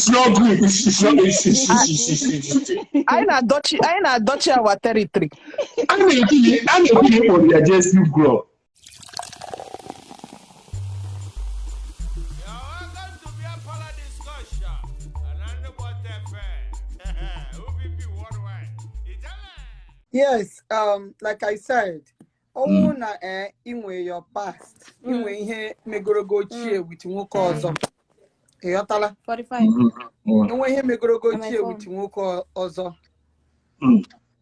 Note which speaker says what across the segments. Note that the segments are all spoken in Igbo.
Speaker 1: It's not good. It's not.
Speaker 2: I na dodge our territory.
Speaker 1: I'm a for the digestive growth.
Speaker 2: Yes, like I said, na inwe your past, inwe ihe megorogo chie with nwoke ọzọ. Eyotala
Speaker 3: 45.
Speaker 2: Inwe ihe megorogo chie with nwoke ọzọ.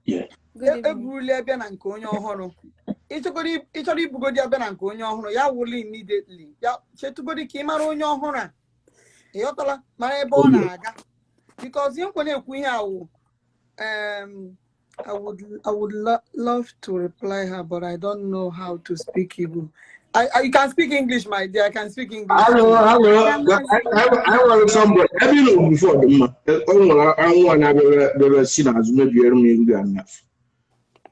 Speaker 1: Yeah.
Speaker 2: Eburuli abịa na nke onye ọhụrụ. Ịchọrọ ibugodi abịa na nke onye ọhụrụ, ya wụli immediately. Ya chetugodi ka ị mara onye ọhụrụ a. Eyotala mara ebe ọ na-aga. Because ihe nkwe na-ekwu ihe awụ I would love to reply her, but I don't know how to speak Igbo. You can speak English, my dear. I can speak English.
Speaker 1: Hello. I want somebody. Have you known before the month? I want to have seen as maybe enough.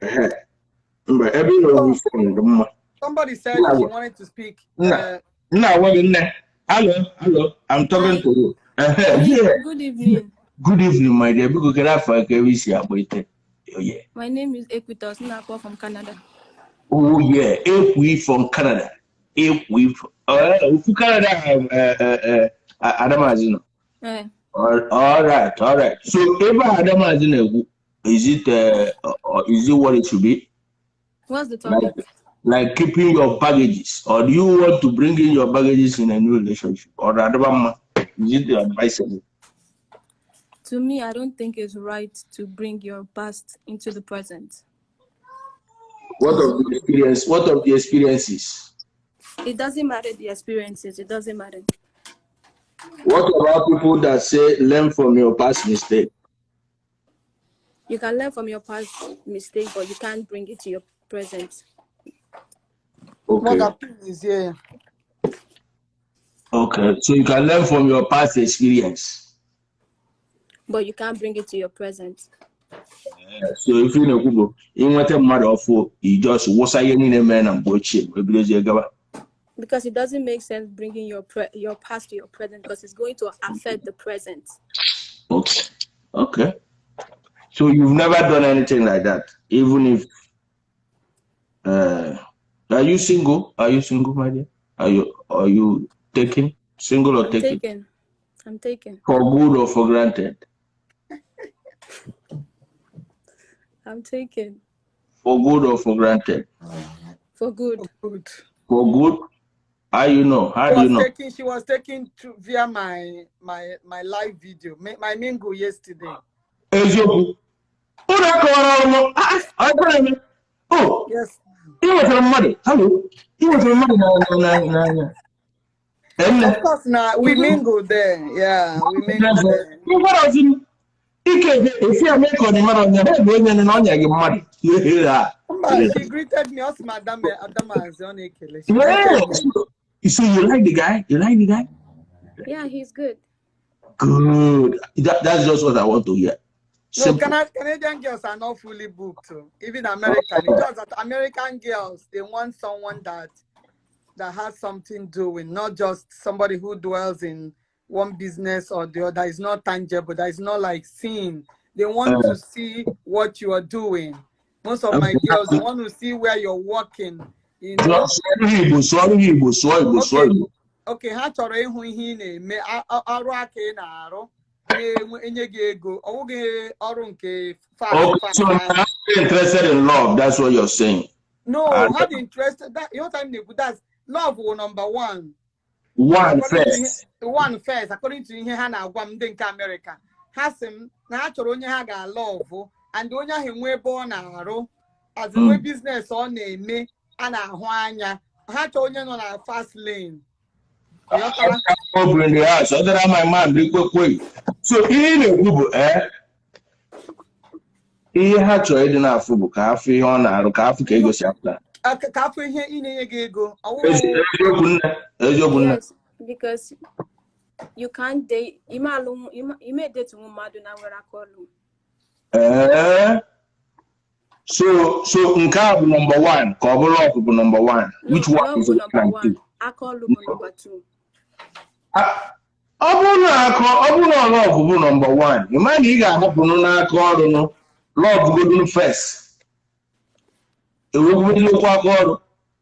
Speaker 1: But have you known before the month?
Speaker 2: Somebody said she wanted to speak.
Speaker 1: No, hello. I'm talking to you.
Speaker 3: Yeah. Good evening.
Speaker 1: Good evening, my dear. Because I have oh, yeah.
Speaker 3: My name is Equitas Nako from Canada.
Speaker 1: Oh yeah, Equi from Canada. Equi from Canada. Adamazino. All right. So if Adamazino, is it what it should be?
Speaker 3: What's the topic?
Speaker 1: Like keeping your baggages, or do you want to bring in your baggages in a new relationship? Or Adama, is it the advice?
Speaker 3: To me, I don't think it's right to bring your past into the present.
Speaker 1: What of the experiences?
Speaker 3: It doesn't matter the experiences. It doesn't matter.
Speaker 1: What about people that say learn from your past mistake?
Speaker 3: You can learn from your past mistake, but you can't bring it to your present.
Speaker 1: Okay. Okay, so you can learn from your past experience.
Speaker 3: But you can't bring it to your present.
Speaker 1: So if you know, in what a matter of you just was I in a man and watch it
Speaker 3: because it doesn't make sense bringing your past to your present because it's going to affect the present.
Speaker 1: Okay. So you've never done anything like that, even if. Are you single? Are you single, my dear? Are you taken? Single or taken?
Speaker 3: I'm taken.
Speaker 1: For good or for granted?
Speaker 3: I'm taken.
Speaker 1: For good or for granted?
Speaker 3: For good.
Speaker 1: For good? How do you know?
Speaker 2: She was taken via my live video, my mingo yesterday.
Speaker 1: Oh,
Speaker 2: yes.
Speaker 1: He was a money. Hello. He was a money. No.
Speaker 2: Of course, now we mingle there. Yeah, we mingle there.
Speaker 1: If you make on the man on your head, when you're on your money,
Speaker 2: she greeted me as Madame Adama.
Speaker 1: So you like the guy?
Speaker 3: Yeah, he's good.
Speaker 1: Good. That's just what I want to hear.
Speaker 2: No, Canadian girls are not fully booked. Even American. It's just that American girls, they want someone that has something doing, not just somebody who dwells in one business or the other. Is not tangible. That is not like seeing. They want to see what you are doing. Most of my girls, they want to see where you're working. You know? Okay, how to me
Speaker 1: so I'm interested in love. That's what you're saying.
Speaker 2: No, how interested that your time that's love number one.
Speaker 1: One first.
Speaker 2: According to Hannah America. Has him natural ga love and onye ahụ nwe ebe ọ na-arụ as a business ọ na-eme a na-ahụ anya ha chọọ onye nọ na fast lane.
Speaker 1: Over in the house, other than my man, so in a he had to aid enough for coffee on our coffee cake.
Speaker 2: Coffee here in a go.
Speaker 3: Yes, because you can't date. You may date Madonna where I call you.
Speaker 1: So Nkab number one, cover up number one. Which one is
Speaker 3: number one? I call you number two.
Speaker 1: Ọbụna love bụ number one. Ịma na ị ga-ahapụ n'aka ọrụ nụ love godun first. Ewegwedịkwa aka ọrụ.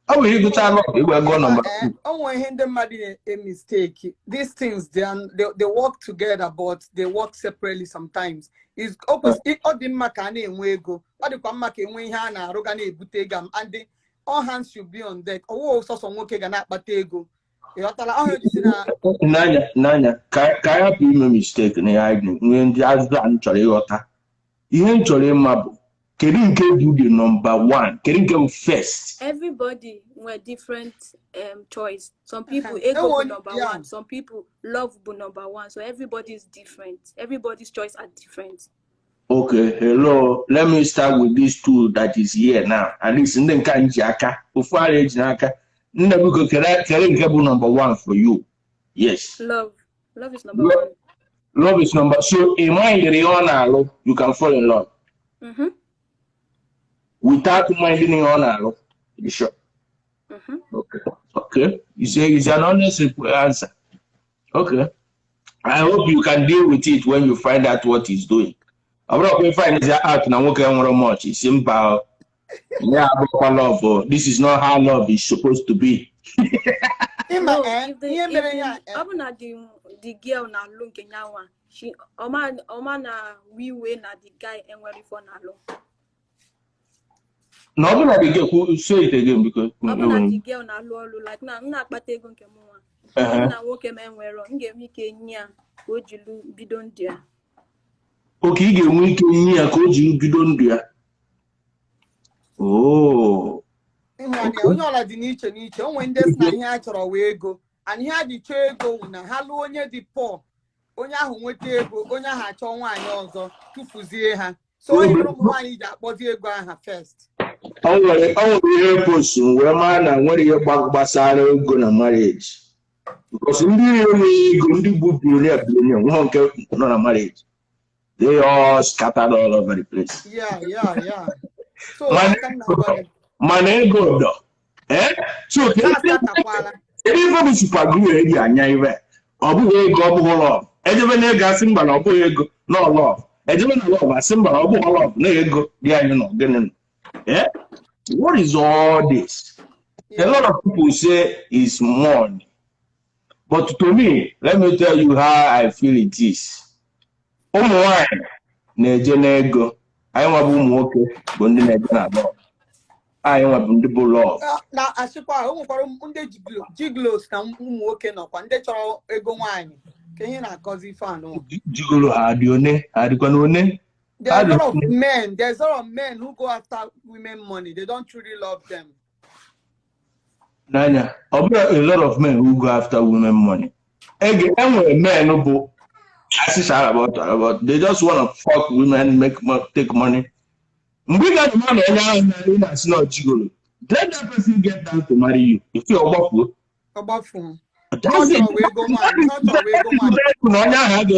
Speaker 1: Ọ bụ ịgụta love ịgwa go number two.
Speaker 2: Onwe ihe ndị mmadụ a mistake. These things they work together but they work separately sometimes. Is ọ dị mma ka a na-enwe ego. Ọ dịkwa mma ka enwe ihe a na-arụ ga na-ebute ego and all hands should be on deck. Ọwụ sọsọ nwoke ga na-akpata ego.
Speaker 1: N'anya ka hapụ ime mistake na ya nwee ndị azụ a chọrọ ịghọta ihe m chọrọ ịma bụ kedu nke bụ the number one kedu nke bụ first.
Speaker 3: Everybody were different choice. Some people ego bụ number one, some people love bụ number one, so everybody is different. Everybody's choice are different.
Speaker 1: Okay, hello, let me start with this tool that is here now. At least ndị nke nji aka ofu ara eji n'aka. Nnabuko, kere number one for you. Yes.
Speaker 3: Love is number one.
Speaker 1: Love is number. So in mind you can fall in love. Without minding your you sure? Okay. You say it's an honest answer. Okay. I hope you can deal with it when you find out what he's doing. I'm not going to find it out now. Okay, much. It's simple. Yeah, love. This is not how love is supposed to be.
Speaker 3: No, the girl na look nyawa. She oma na we na the guy and where for na lo.
Speaker 1: No, but the girl who say it again because
Speaker 3: the girl na lo like na akpata ego nke mwa. Na nwoke me nwere ngemi ke nya ko jilu bidon dia.
Speaker 1: Okay, you get nya ko jilu bidon dia. Oh.
Speaker 2: Onye ọla dị n'iche n'iche onwe ndị si na ihe a chọrọ wee ego and ihe a dị chọọ ego na ha lụọ onye dị poor onye ahụ nweta ego onye ahụ achọ nwaanyị ọzọ tụfuzie ha so onye ụmụ nwaanyị ji akpọzi ego aha first.
Speaker 1: Ọ nwere ihe post wee maa na nwere ihe gbasara ego na marriage because ndị nwere ego ndị bụ billionaire nwa nke nọ na marriage they all scattered all over the place.
Speaker 2: Yeah. So
Speaker 1: mana ego do so even bụ super glue eji anya iwe ọ bụghị ego ọ bụghị love ejebe na ego asị mba na ọ bụghị ego no love ejebe na love asị mba na ọ bụghị love na ego dị anyị nọ gịnị what is all this? A lot of people say it's money, but to me, let me tell you how I feel it is. Ụmụ nwanyị na-eje n'ego anyị nwa bụ ụmụ nwoke bụ ndị na-eje na love. I want to do love.
Speaker 2: Now, I suppose I want to jiglos and work in up and they try ego wine. Can you not cause if I know?
Speaker 1: Jigolo adione, adikanone.
Speaker 2: There's a lot of men. There's a lot of men who go after women money. They don't truly love them.
Speaker 1: Nanya, a lot of men who go after women money. Again, men who about they just want to fuck women, take money. We got money and that's not jigolo. Let that person get down to marry you. If you're
Speaker 2: about phone.
Speaker 1: That's it.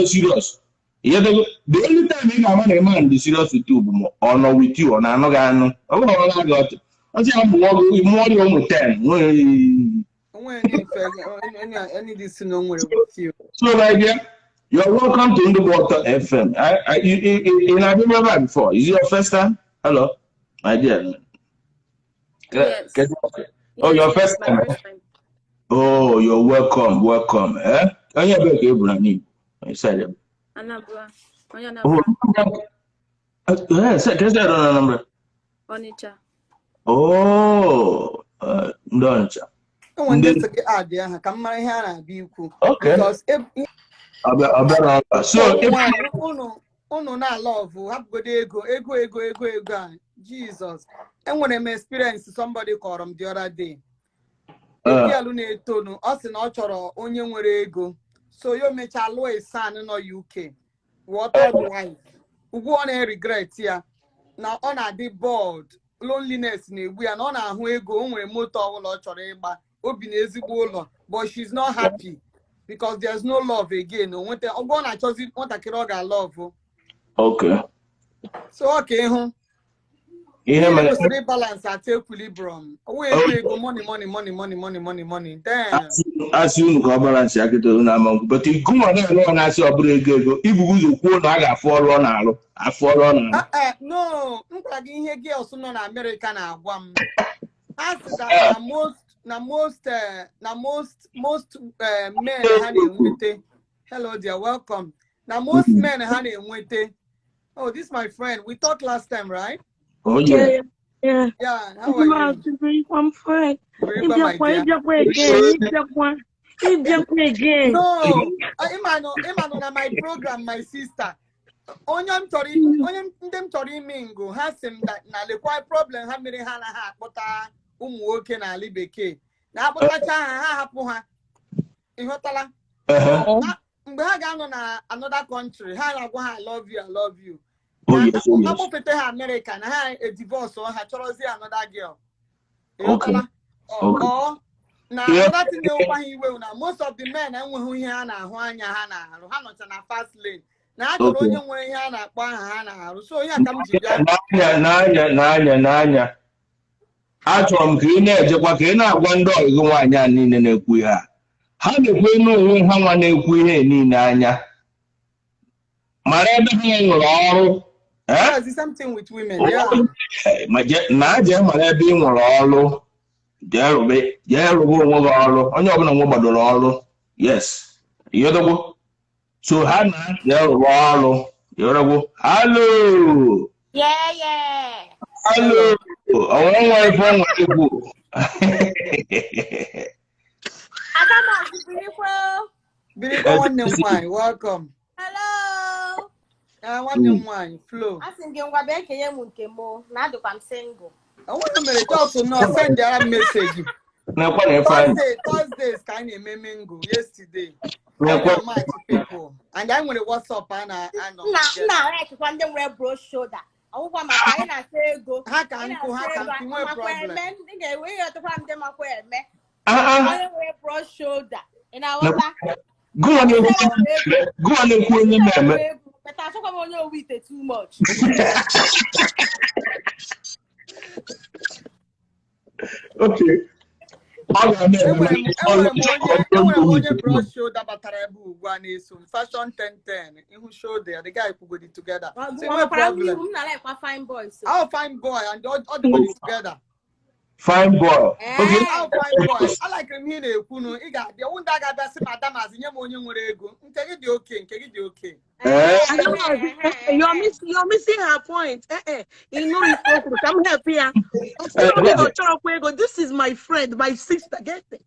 Speaker 1: Serious. Yeah, the only time you got a man be serious with you or not with you or not got I got I say I'm more 10.
Speaker 2: Any this no with you.
Speaker 1: So my dear, you're welcome to Underwater FM. I remember before. Is it your first time? Hello, my dear.
Speaker 3: Yes.
Speaker 1: Oh, your first time. Oh, you're welcome. Welcome. I have a Abraham. I said, oh, yes, I guess I don't remember.
Speaker 3: Onicha.
Speaker 1: Oh, Doncha.
Speaker 2: I want to get out there. Come my hair and be cool.
Speaker 1: Okay.
Speaker 2: Because if
Speaker 1: so,
Speaker 2: no, not love. Have good ego. Jesus. And when I experienced somebody called him the other day. Us in Ochoro, onye nwere ego. So you make a low son in UK. What are the wife? We want to regret here. Now on a deep board, loneliness, we are not a way go when motor or choreba, obinezi bolo, but she's not happy because there's no love again. When they are going to choose it, want a kiroga love.
Speaker 1: Okay.
Speaker 2: So okay, balance at equilibrium. We go money. Then
Speaker 1: as you go balance but you go on and I see a break go. If you go I follow on. I follow on.
Speaker 2: No, I'm here girls no American one. As that most men hello dear, welcome. Now most men oh, this is my friend. We talked last time, right?
Speaker 1: Oh yeah.
Speaker 4: Yeah.
Speaker 2: How are you?
Speaker 4: I'm fine.
Speaker 2: Again. No, I'm on my program, my sister. Onyam tori mingo has him that na the quite problem ha mere ha na ha akpota umu nwoke na ali bekee. Na akpotacha ha hapu ha. Ihotala. Mgbe ha ga no na another country, ha na-agwa ha I love you.
Speaker 1: Oh yes.
Speaker 2: Akpọpụta ha America na ha a divorce or ha chọrọzi another girl.
Speaker 1: Okay.
Speaker 2: Or na another thing dey over iwe na most of the men enweghị ihe ha na-ahụ anya ha na-arụ. Ha nọcha na fast lane. Na achọrọ onye nwere ihe a na-akpọ aha ha na-arụ. So ihe aka m ji bịa.
Speaker 1: N'anya. Achọrọ m ka ị na-ejekwa ka ị na-agwa ndị ọgụ nwaanyị a niile na-ekwu ha. Ha na-ekwu n'onwe ha nwa na-ekwu ihe niile anya. Mara ebe ha nwere ọrụ.
Speaker 2: Yes, it's something with women. Yeah.
Speaker 1: Na-aje mara ebe ị nwere ọrụ. Jee rụba onwe gị ọrụ. Onye ọbụla nwe gbadoro ọrụ. Yes. Yodogbo. So ha na-aje rụba ọrụ. Yodogbo. Hello.
Speaker 3: Yeah.
Speaker 1: Hello. Onwe nwa ife nwa ikwu.
Speaker 2: Birikwa nwanne m nwanyị, welcome.
Speaker 3: Hello.
Speaker 2: Nwanne m nwanyị, Flo.
Speaker 3: Asị gị ngwa bịa kenye m nke m na adịkwa m single.
Speaker 2: Onwe mere just no send a message. Thursdays ka anyị na-eme mingle yesterday. People. And I nwere WhatsApp na
Speaker 3: ekekwa ndị nwere broad shoulder. Ọgwụgwọ maka anyị na-asa ego.
Speaker 2: Ha ka nwee problem.
Speaker 3: Ị ga-ewe ihe ọtụkwa ndị makwa eme. Onye nwere broad shoulder. Ị na-aghọta?
Speaker 1: Go on and onye na-eme.
Speaker 3: But I talk about your wheat too much.
Speaker 1: Okay.
Speaker 2: Fashion 1010. Who showed there? The guy who got it together.
Speaker 3: Fine boy.
Speaker 2: I'll fine boy and all the body together.
Speaker 1: Fine boy.
Speaker 2: Okay. I'll fine boy. I like him here. Kuno. Iga. The one that got best madam as in your money ego. Take it okay. Okay.
Speaker 4: You're missing her point. You know, I'm happy. This is my friend, my sister. Get it?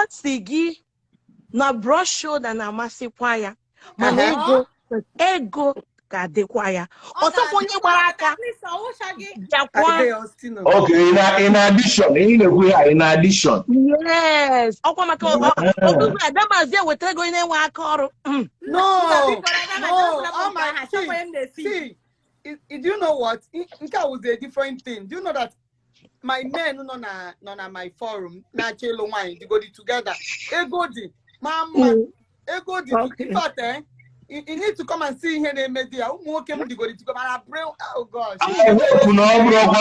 Speaker 4: Sigi na brush shoulder na masi kwaya. Mana ego ka de kwaya. Otoponye baraka.
Speaker 1: Okay, in addition, in addition.
Speaker 4: Yes. Okwa maka odu that man there we go in one akoro.
Speaker 2: No. Oh my. See, do you know what? Nka was a different thing. Do you know that my men no na my forum na chelo wine they go together. Ego di mama. Ego di. In fact, you need to come and see here in media. Who came to go to come and bring? Oh gosh.
Speaker 1: No, I'm not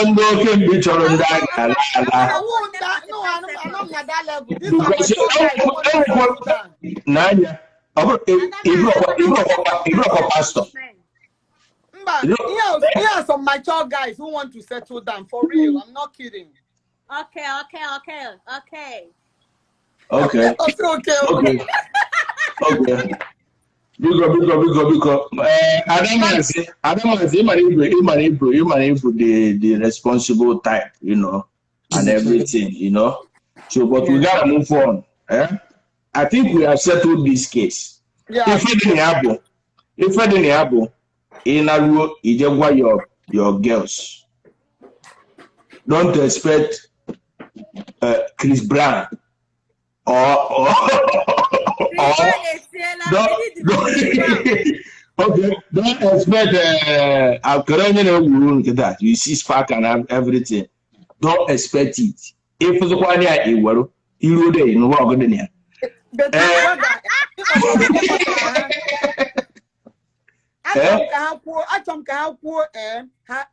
Speaker 2: that level. This is
Speaker 1: Nanya. Pastor.
Speaker 2: Here are some mature guys who want to settle down for real. I'm not kidding.
Speaker 3: Okay.
Speaker 1: Because Adam the responsible type, and everything, So, but we gotta move on. I think we have settled this case.
Speaker 2: Yeah.
Speaker 1: If it didn't happen, in your girls. Don't expect Chris Brown don't expect that you see spark and everything. Don't expect it. If the one you day in
Speaker 2: Achọm ka ha kwuo ha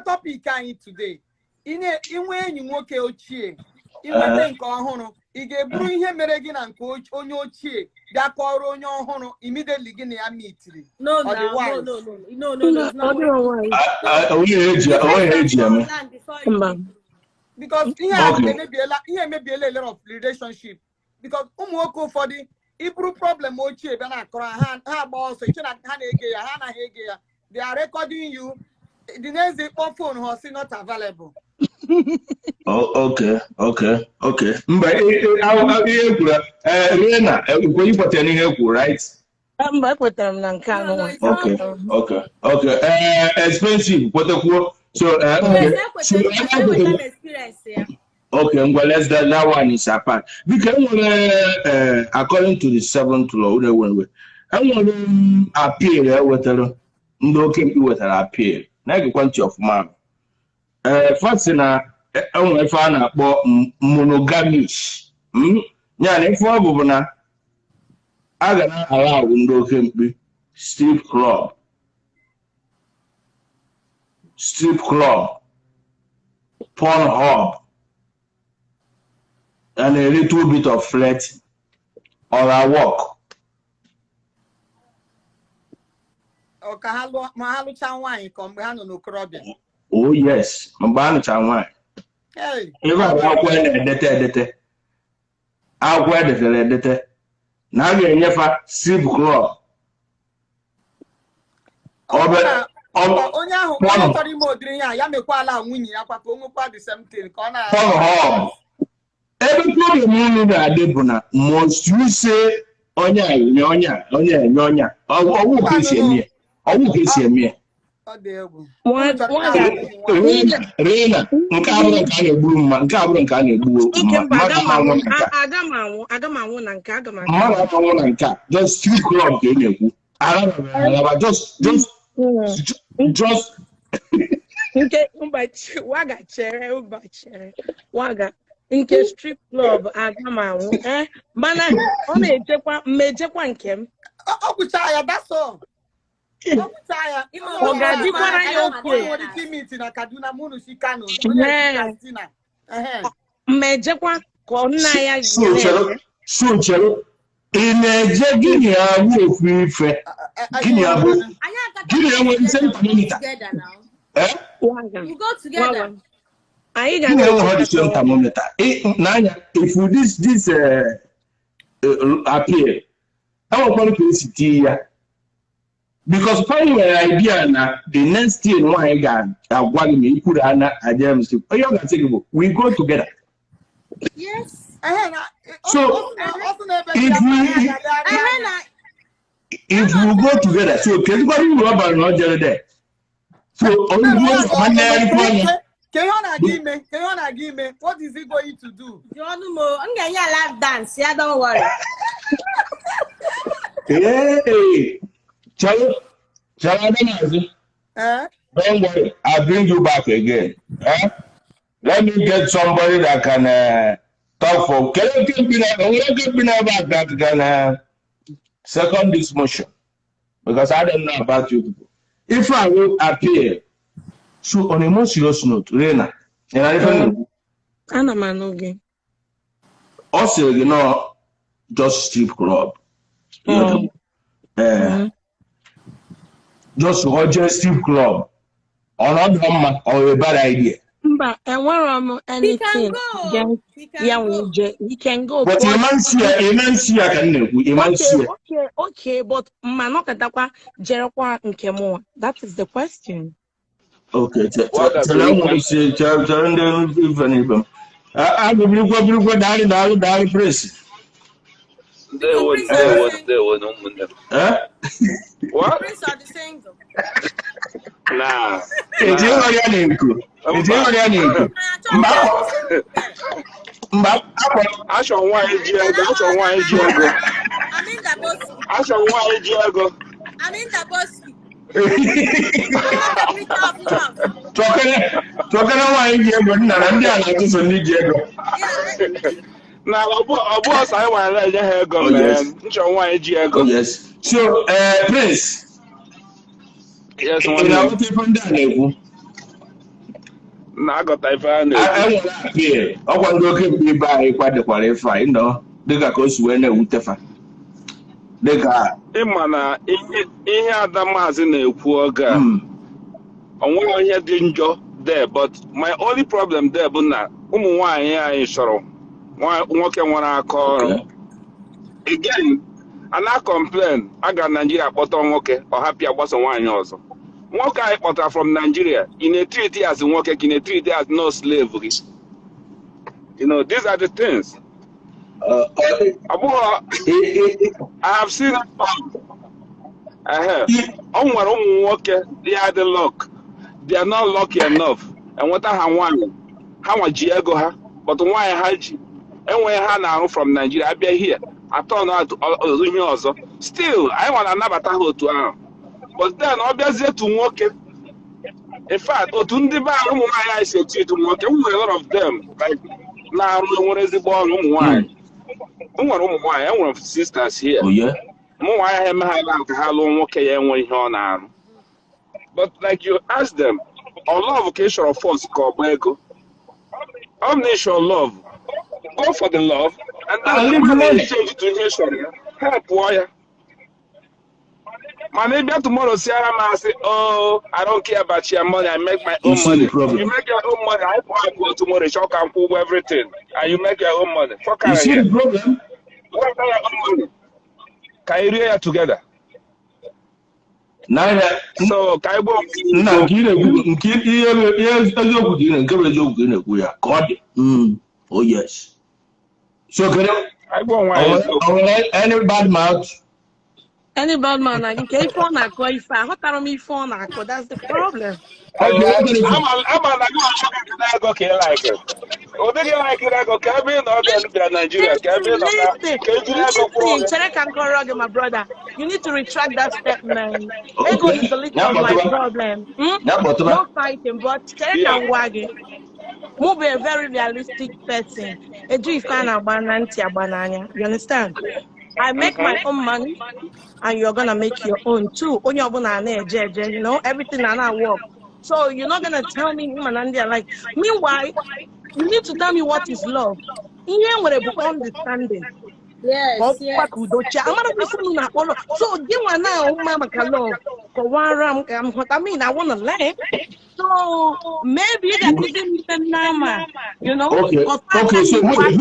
Speaker 2: topic anyị today. Inwe enyi nwoke ochie, inweta nke ọhụrụ, ị ga-eburu ihe mere gị na nke onye ochie bịa kọrọ onye ọhụrụ immediately gị na ya meetiri.
Speaker 3: No.
Speaker 2: Because ihe emebiela a lot of relationship. Because ụmụ nwoke ụfọdụ iburu problem ochie bịa na-akọrọ ha agba ọsọ iche na ha na-ege ya, ha anaghị ege ya. They are recording you. The next day, phone was not available.
Speaker 1: Okay. Rena, when you put any help, right?
Speaker 4: I'm back with them.
Speaker 1: Okay. Expensive. What the quote? So, okay, well, that one is apart. Because according to the 7th law, I want to appear with no can with an appeal. Now, quantity of man. First, I found about monogamish. If I gonna allow window can be strip club, porn hub, and a little bit of flirt or a walk. Oh yes, Mabano Chanwai. Hey, if I walk when I'll wear the now you never strip club. Every problem that must you say Onya, who can see me? Who can see me? Rena, Nkabron can you just strip club. Just
Speaker 4: okay, Waga. In case strip club, Agamamu, Mana, only major one came.
Speaker 2: That's all.
Speaker 3: You go together.
Speaker 1: I don't know how to same thermometer. If this appear, I want to see because probably idea now the next thing one guy one me put an idea we go together.
Speaker 3: Yes.
Speaker 1: So if we go together, so everybody will have another there. So
Speaker 2: Can you give me? What is he going to do?
Speaker 3: You want to know? I'm getting a lap dance. Yeah, don't worry.
Speaker 1: Hey, don't worry. I'll bring you back again. Let me get somebody that can talk for. Can that can second this motion because I don't know about you people. If I will appear. So on a more serious note, Rena, and I don't
Speaker 4: know.
Speaker 1: Also, just strip club. Just Roger strip club. Or not or a bad idea.
Speaker 4: But and where anything? He can go.
Speaker 1: But you man see,
Speaker 4: okay, but Manoka Dapa, Jeroqua and Kemo. That is the question.
Speaker 1: Okay, tell them what you say, tell them if anything. I will go down press.
Speaker 5: They were no window. What?
Speaker 3: Prince are the same though.
Speaker 5: Nah.
Speaker 1: It's your name. It's your name.
Speaker 5: I shall want Diego. I shall want Diego.
Speaker 3: I'm in the boss.
Speaker 5: I shall want Diego.
Speaker 3: I'm in the boss.
Speaker 1: Talking about Diego, and I just need Diego.
Speaker 5: Now, boss, I want to let you go, man. Diego.
Speaker 1: Yes. So, Prince,
Speaker 5: Yes,
Speaker 1: ị
Speaker 5: one
Speaker 1: na-aghọta ife ndị a na-ekwu
Speaker 5: na-agọta ife a na-ekwu.
Speaker 1: enwere apịl ọkwa ndị oke mkpe ibe anyị kwadekwara ife anyị nọ dịka ka o si wee na-ewutefa dịka
Speaker 5: Ịma na ihe Ada Maazị na-ekwu oge a onweghị ihe dị njọ there, but my only problem there bụ na ụmụ nwaanyị anyị chọrọ nwoke nwere aka ọrụ. Again, a na-complain aga Nigeria kpọta nwoke ọ hapụ agbaso nwaanyị ọzọ. Nwoke anyị kpọtara from Nigeria, ị na-treat as nwoke ka ị na-treat as no slave gị. You know, these are the things. I have seen it ọ nwere ụmụ nwoke they are the luck, they are not lucky enough, enweta ha nwaanyị ha nwa ji ego ha, but nwaanyị ha ji enweghị ha na-arụ from Nigeria abịa here atọ na ihe ọzọ, still anyị nwa na-anabata ha otu ahụ, but then ọ bịazie tu nwoke. In fact, otu ndị be ụmụ nwaanyị anyị si eti etu nwoke, nwere a lot of them like na-arụ nwere ezigbo ọrụ ụmụ nwaanyị. Nwere ụmụ nwaanyị, enwere sisters here. Ụmụ nwaanyị ha emeghala ka ha lụọ nwoke ya enwe ihe ọ na-arụ. But like you ask them, ọ love ka ị chọrọ force ka ọ bụ ego? Ọ bụ na ị chọrọ love, go for the love, and then change to ihe chọrọ ya, help ya. Man, maybe tomorrow, Sarah ma say, "Oh, I don't care about your money. I make my own money. You make your own money. I go tomorrow, shop and pull everything, and you make your own money." Fuck you see the problem? What about your own money? Can you hear together?
Speaker 1: Neither.
Speaker 5: So, can you go?
Speaker 1: No, oh yes. So can
Speaker 5: I go
Speaker 1: any bad mouth?
Speaker 4: Any bad man, I can phone a call if I got me phone a call. That's the problem.
Speaker 5: I'm okay like it. Oh, they like it. I go Kevin or Nigeria. Kevin, listen,
Speaker 4: my brother. You need to retract that statement. Ego is the least of my problem. No fighting, but Cherek and Waga. Move be a very realistic person. A Jew fan of banana. You understand? I make my own money. And you're gonna make your own too. On your own, you know, everything and I work. So you're not gonna tell me like. Meanwhile, you need to tell me what is love. In here, with a understanding.
Speaker 3: Yes.
Speaker 4: I'm gonna be saying that. So you want now, Mama Kalo, for one ram. I mean, I wanna learn. So maybe that isn't the number, you know.
Speaker 1: Okay. Okay. So wait.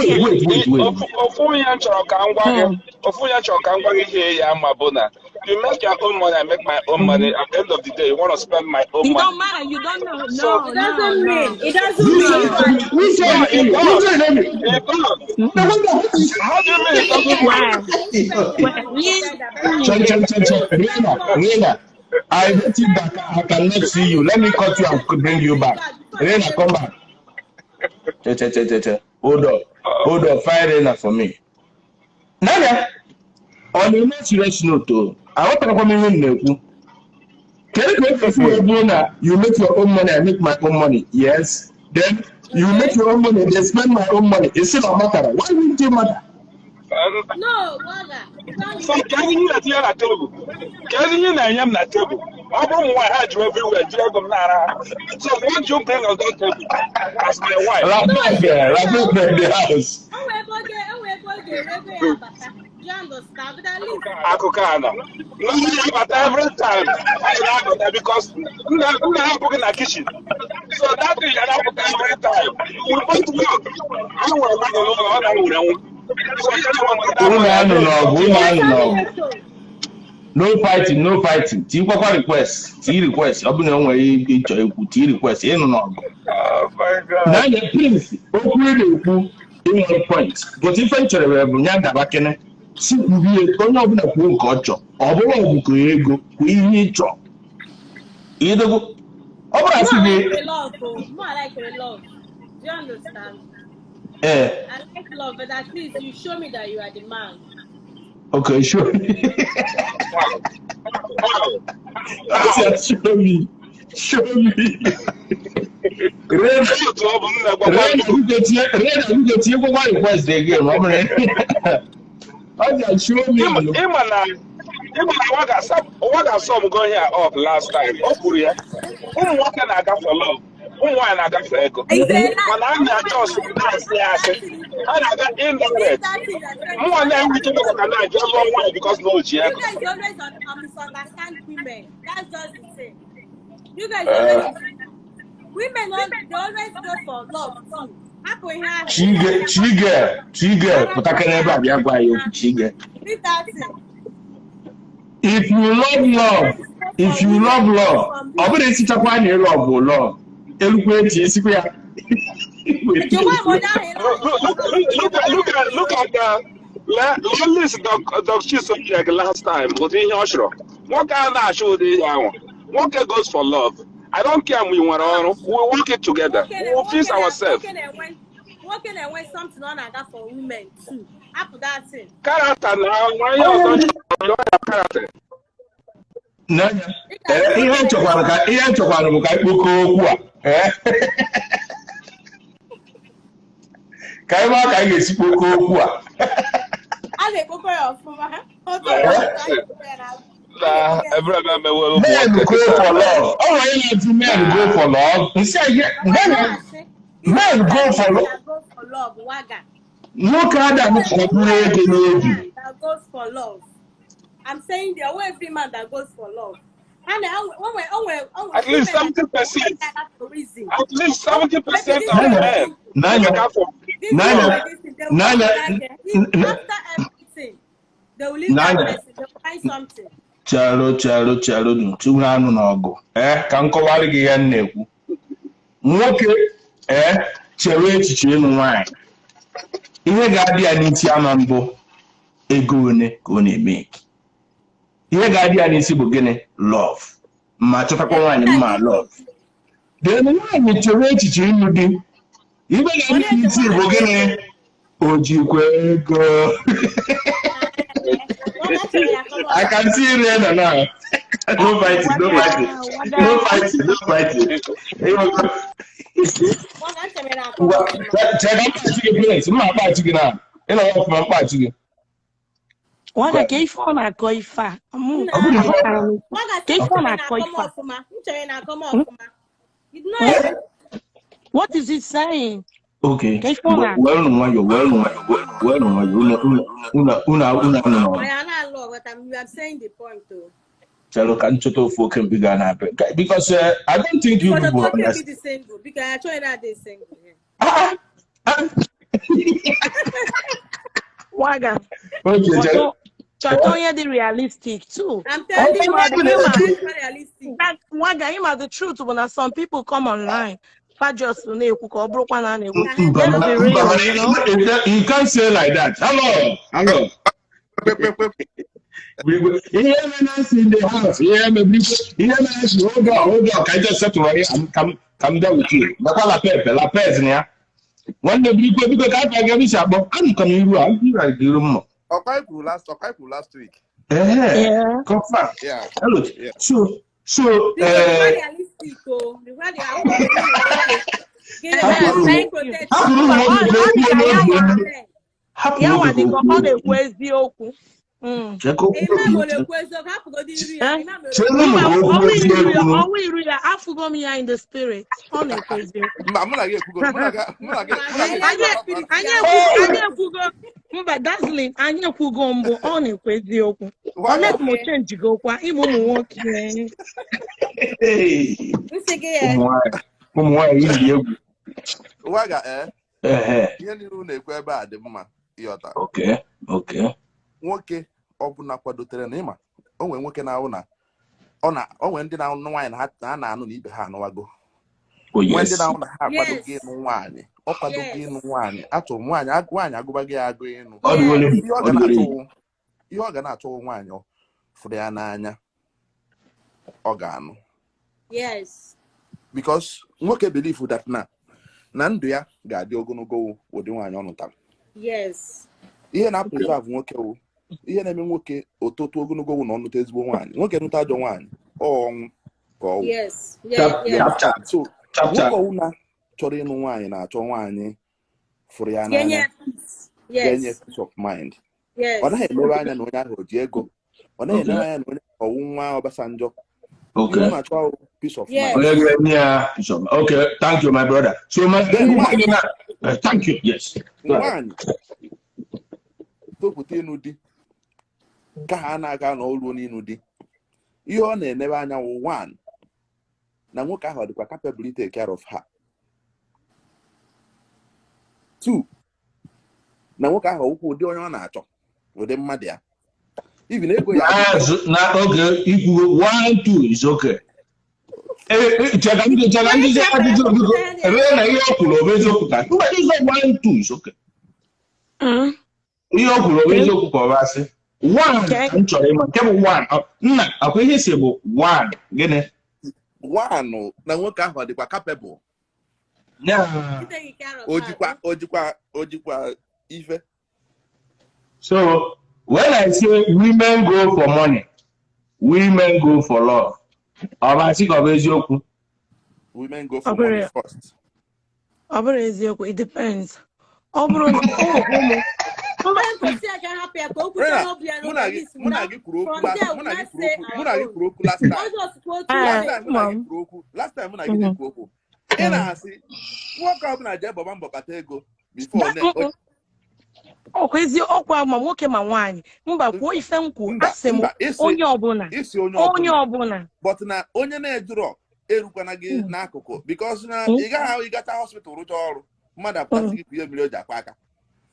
Speaker 5: You make your own money, I make my own money. At the end of the day, you want to spend my own money.
Speaker 4: It don't matter. You don't know.
Speaker 5: So,
Speaker 3: it doesn't mean. It doesn't mean.
Speaker 5: How do you mean?
Speaker 1: Rena, I bet you that I cannot see you. Let me cut you and bring you back. Rena, come back. Hold up. Fire Rena for me. Nana, on a more serious note, I want to come in. You make your own money, I make my own money. Yes. Then you make your own money, they spend my own money. It's not matter. Why would it matter?
Speaker 3: No, Waga.
Speaker 5: So can you not hear at table? Can you not hear at table? I don't want to have you everywhere. So won't you bring on that table as my wife?
Speaker 1: Right there, the house.
Speaker 3: You understand? But at least
Speaker 5: Akukana. No, but every time I have that because I'm not cooking in the kitchen. So that thing I have every time. We both work. I want
Speaker 1: no fighting. T request. Open your way, T request. Oh my God. Now the prince, open the point. But if I tell you, see, we don't have a cool culture. Or we could ego, we need job. Either go.
Speaker 3: more like a love. More like a love. Do you understand? I like love, but at least you show me that you are the man.
Speaker 1: Okay, sure. Show me. Red, you get here. What request they give? Show me.
Speaker 5: Waga some go here up last time. Oh, Korea. Who walking aga for love? Who want aga for ego? When I'm not just I got indirect. More than we can just one way because no
Speaker 3: You
Speaker 5: Chiego.
Speaker 3: guys always misunderstand women. That's just the thing. You guys always misunderstand. Women they always go for love too.
Speaker 1: Chige, Chige. If you love love, obere si chakwa ni love. Elukwechi sikwa.
Speaker 5: Look at the list Doc Chiso last time. But in your show, what kind of show they are? What goes for love? I don't care we want on. We'll work it together. We'll fix ourselves.
Speaker 3: Working and when something on that for women too. After that thing.
Speaker 5: Character now, why you don't have character?
Speaker 1: Nanya. Ihe nchọkwara bụ ka ikpoko okwu a. Ka ebe aka ga-esi kpoko okwu a.
Speaker 3: A na-ekpoko ya ọfụma.
Speaker 1: Men go for love. Oh, why you men go for love? You say men go for love.
Speaker 3: Waga.
Speaker 1: Nwoke Adam chọburu ego n'obi.
Speaker 3: That goes for love. I'm saying there are every man that goes for love. And
Speaker 5: at least 70%. At least 70% of men.
Speaker 3: After everything, they will leave that person. They will find something.
Speaker 1: Chalo, nchụrụ anụ n'ọgụ. Ka m kọwara gị ya na-ekwu. Nwoke chere echiche ịnụ nwaanyị. Ihe ga-adị ya n'isi ama mbụ ego one ka ọ na-eme. Ihe ga-adị ya n'isi bụ gịnị? Love. Ma chọtakwa nwaanyị mma love. Then nwaanyị chere echiche ịnụ di. Ihe ga-adị n'isi bụ gịnị? O jikwa ego. I can see you there now. No fighting.
Speaker 4: Waga ke ifo na ko ifa. What is it saying?
Speaker 1: Okay.
Speaker 4: Well,
Speaker 3: I'm saying the point though.
Speaker 1: Chalo can choto folk can be gonna because I don't think you will
Speaker 3: understand. Be the single because I told you that they single.
Speaker 4: Waga. Okay, Chatoya the realistic too.
Speaker 3: I'm telling you, realistic.
Speaker 4: That Waga, him are the truth when some people come online. Just you
Speaker 1: can't say like that. Hello. Here in the house. Hold on. Can I just settle right here? Come down with you. La pez, one day because I get this about I'm coming you
Speaker 6: last week.
Speaker 1: Yeah. Confirm.
Speaker 6: Yeah.
Speaker 1: Hello.
Speaker 6: Yeah.
Speaker 1: So
Speaker 3: realistic
Speaker 4: in the spirit. Dazzling, anya kugo mbo on kwezi okwu. Let mo change go kwa imo mo work.
Speaker 6: Waga ihe niile na-ekwe ebe a dị mma ịghọta.
Speaker 1: Okay.
Speaker 6: Nwoke ọ bụ na kwadotere na ịma o nwere nwoke na-ahụ na o nwere ndị na-anụ nwaanyị na ha na-anụ na ibe ha anụwago. Nwere ndị na-ahụ na ha akwadoghị ịnụ nwaanyị. Ọ kwadoghị ịnụ nwaanyị. Atụ nwaanyị agụbaghị ya agụ ịnụ. Ihe ọ ga na-achọ nwaanyị fụrụ ya n'anya ọ ga-anụ.
Speaker 3: Yes.
Speaker 6: Because nwoke believe that na ndụ ya ga-adị ogologo ụdị nwaanyị ọ nụtara.
Speaker 3: Yes.
Speaker 6: Ihe na-preserve nwoke ihe na-eme nwoke ototo ogologo na ọnụta ezigbo nwaanyị. Nwoke nụta ajọ nwaanyị ọnwụ ka ọnwụ.
Speaker 3: Yes.
Speaker 6: So nwoke ọwụna chọrọ ịnụ nwaanyị na-achọ nwaanyị fụrụ ya n'anya. Genye peace of mind. Ọ naghị elere anya na onye ahụ o ji ego
Speaker 1: Okay.
Speaker 6: Peace of
Speaker 3: Yes.
Speaker 6: mind.
Speaker 1: Okay, thank you, my brother. So, thank you. Yes.
Speaker 6: One. Toputinudi. Kahana n'olu n'inudi. Ihe ọ na-enebe anya one. Na nwoke ahụ dịkwa capable to take care of her. 2. Na nwoke ahụ ukwu ụdị onye ọ na-achọ. Ụdị mmadụ ya. Even ego ya.
Speaker 1: Na okay, equal 1, 2 is okay. Chagandi na ihe ọkwụrụ obeziokwu ka mmadụ ịzọ 1, 2 is okay. Ihe ọkwụrụ obeziokwu ka ọ basị 1 ka m chọrọ ịma nke bụ 1 nna akwa ihe si bụ 1 gịnị
Speaker 6: 1 na nwoke ahụ dịkwa capable. Ojikwa ife.
Speaker 1: So when I say women go for money, women go for love.
Speaker 6: Women go for money first.
Speaker 4: It depends.
Speaker 6: Last time when I get Koko, and I say, walk up na jab bamba batego before.
Speaker 4: Oh, crazy! Oh, my woke my wine. Mba, boy, Femku, Asem, onye obuna.
Speaker 6: But na onye na eduro, erukwanagi na akoko because na iga how you got a hospital rotor, mother plastic million.